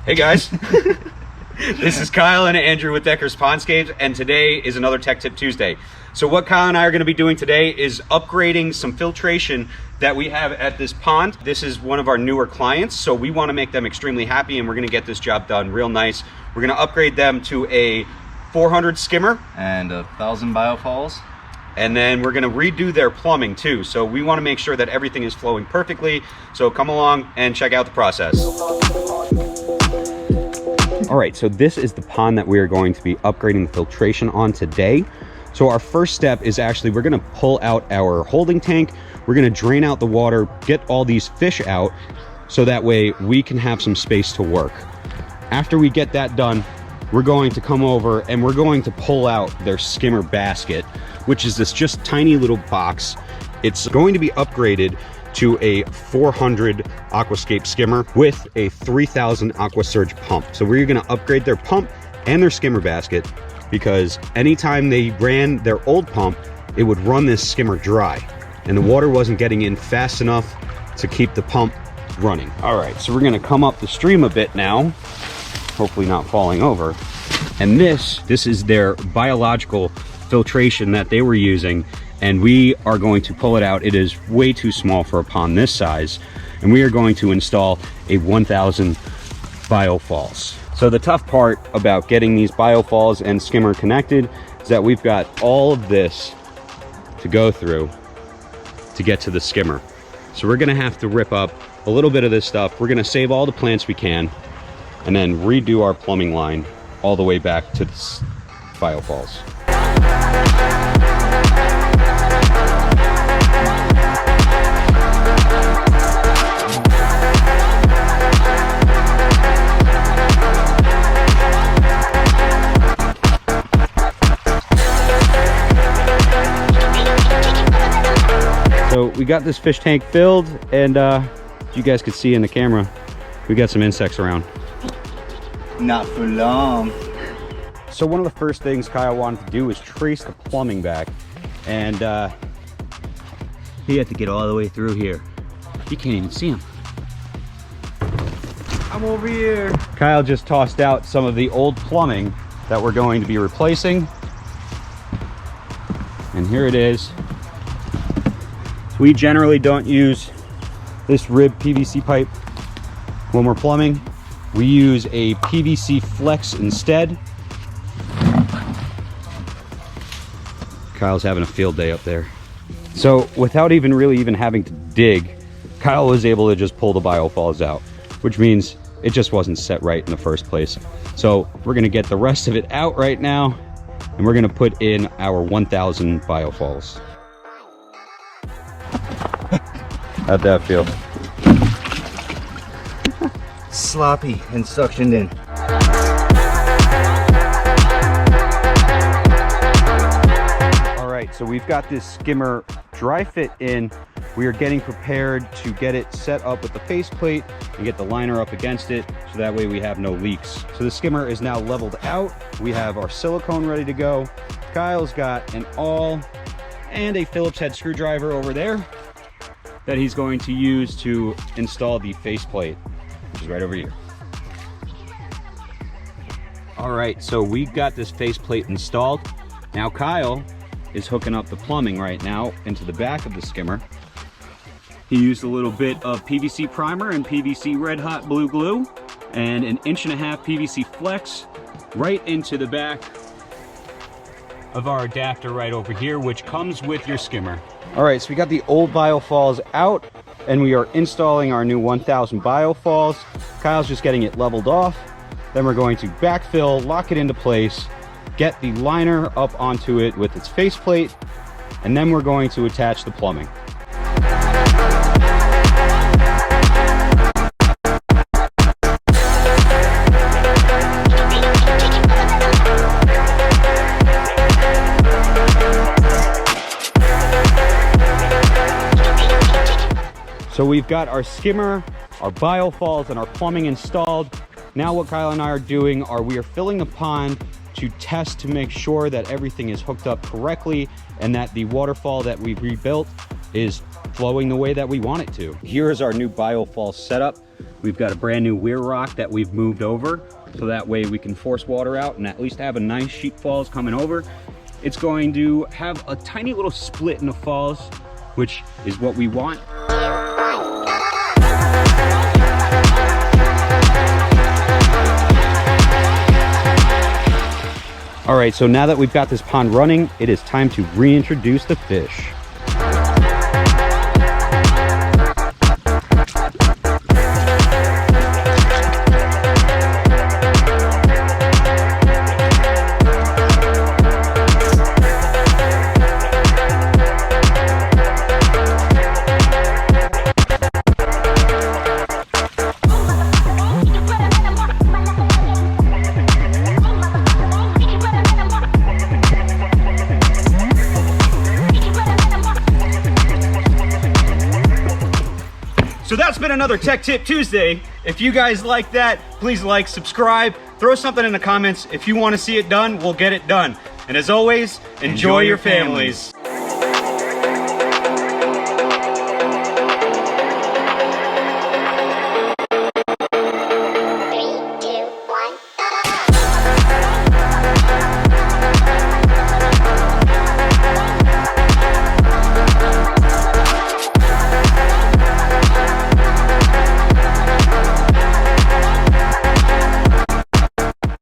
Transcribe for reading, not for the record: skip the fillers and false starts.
Hey guys, this is Kyle and Andrew with Decker's Pondscapes, and today is another Tech Tip Tuesday. So what Kyle and I are going to be doing today is upgrading some filtration that we have at this pond. This is one of our newer clients, so we want to make them extremely happy, and we're going to get this job done real nice. We're going to upgrade them to a 400 skimmer and 1,000 biofalls. And then we're gonna redo their plumbing too. So we wanna make sure that everything is flowing perfectly. So come along and check out the process. All right, so this is the pond that we are going to be upgrading the filtration on today. So our first step is actually, we're gonna pull out our holding tank. We're gonna drain out the water, get all these fish out, so that way we can have some space to work. After we get that done, we're going to come over and we're going to pull out their skimmer basket, which is this just tiny little box. It's going to be upgraded to a 400 Aquascape skimmer with a 3000 AquaSurge pump. So we're gonna upgrade their pump and their skimmer basket, because anytime they ran their old pump, it would run this skimmer dry and the water wasn't getting in fast enough to keep the pump running. All right, so we're gonna come up the stream a bit now, hopefully not falling over. And this is their biological filtration that they were using, and we are going to pull it out. It is way too small for a pond this size, and we are going to install a 1000 biofalls. So the tough part about getting these biofalls and skimmer connected is that we've got all of this to go through to get to the skimmer. So we're gonna have to rip up a little bit of this stuff. We're gonna save all the plants we can, and then redo our plumbing line all the way back to the biofalls. So we got this fish tank filled, and you guys could see in the camera, we got some insects around. Not for long. So one of the first things Kyle wanted to do was trace the plumbing back, and he had to get all the way through here. You can't even see him. I'm over here. Kyle just tossed out some of the old plumbing that we're going to be replacing, and here it is. We generally don't use this rib PVC pipe when we're plumbing. We use a PVC flex instead. Kyle's having a field day up there. So without really having to dig, Kyle was able to just pull the biofalls out, which means it just wasn't set right in the first place. So we're gonna get the rest of it out right now, and we're gonna put in our 1000 biofalls. How'd that feel? Sloppy and suctioned in. All right, so we've got this skimmer dry fit in. We are getting prepared to get it set up with the faceplate and get the liner up against it, so that way we have no leaks. So the skimmer is now leveled out. We have our silicone ready to go. Kyle's got an awl and a Phillips head screwdriver over there that he's going to use to install the faceplate, which is right over here. All right, so we got this faceplate installed. Now Kyle is hooking up the plumbing right now into the back of the skimmer. He used a little bit of PVC primer and PVC red hot blue glue and an 1.5" PVC flex right into the back of our adapter right over here, which comes with your skimmer. All right, so we got the old biofalls out, and we are installing our new 1000 biofalls. Kyle's just getting it leveled off. Then we're going to backfill, lock it into place, get the liner up onto it with its faceplate, and then we're going to attach the plumbing. So we've got our skimmer, our biofalls, and our plumbing installed. Now what Kyle and I are doing are we are filling the pond to test to make sure that everything is hooked up correctly and that the waterfall that we've rebuilt is flowing the way that we want it to. Here is our new biofall setup. We've got a brand new weir rock that we've moved over, so that way we can force water out and at least have a nice sheep falls coming over. It's going to have a tiny little split in the falls, which is what we want. All right, so now that we've got this pond running, it is time to reintroduce the fish. So that's been another Tech Tip Tuesday. If you guys like that, please like, subscribe, throw something in the comments. If you want to see it done, we'll get it done. And as always, enjoy your families.